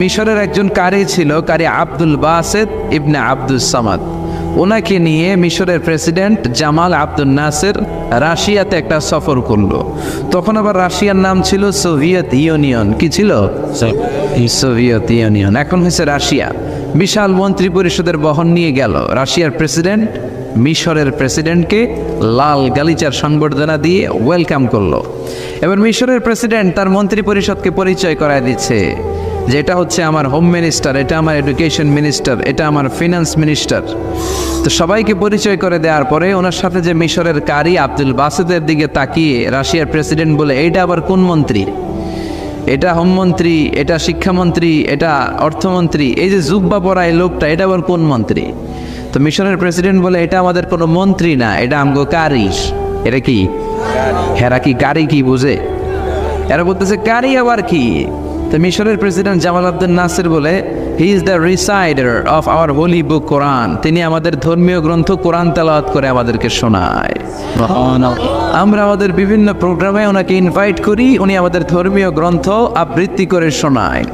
মিশরের একজন কারি ছিল, কারি আব্দুল বাসেত ইবনে আব্দুস সামাদ। ওনাকে নিয়ে মিশরের প্রেসিডেন্ট জামাল আব্দুল নাসের রাশিয়াতে একটা সফর করলো। তখন আবার রাশিয়ার নাম ছিল সোভিয়েত ইউনিয়ন। কি ছিল? সোভিয়েত ইউনিয়ন, এখন হয়েছে রাশিয়া। বিশাল মন্ত্রী পরিষদের বহন নিয়ে গেল। রাশিয়ার প্রেসিডেন্ট মিশরের প্রেসিডেন্টকে লাল গালিচার সংবর্ধনা দিয়ে ওয়েলকাম করলো। এবার মিশরের প্রেসিডেন্ট তার মন্ত্রী পরিষদকে পরিচয় করায় দিচ্ছে যে এটা হচ্ছে আমার হোম মিনিস্টার, এটা আমার এডুকেশন মিনিস্টার, এটা আমার ফিনান্স মিনিস্টার। তো সবাইকে পরিচয় করে দেওয়ার পরে ওনার সাথে যে মিশরের কারি আব্দুল বাসেতের দিকে তাকিয়ে রাশিয়ার প্রেসিডেন্ট বলে, এইটা আবার কোন মন্ত্রী? এটা হোমমন্ত্রী, এটা শিক্ষামন্ত্রী, এটা অর্থমন্ত্রী, এই যে জুব্বা পরা এই লোকটা, এটা আবার কোন মন্ত্রী? তো মিশরের প্রেসিডেন্ট বলে, এটা আমাদের কোনো মন্ত্রী না, এটা আমগো কারি। এটা কি? হেরা কি কারি কি বুঝে? এরা বলতেছে কারি আবার কি? তো মিশরের প্রেসিডেন্ট জামাল আব্দুল নাসের বলে, he is the reciter of our holy book Quran. তিনি আমাদের ধর্মীয় গ্রন্থ কোরআন তেলাওয়াত করে আমাদেরকে শোনায়। আমরা আমাদের বিভিন্ন প্রোগ্রামে ওনাকে ইনভাইট করি, উনি আমাদের ধর্মীয় গ্রন্থ আবৃত্তি করে শোনায়।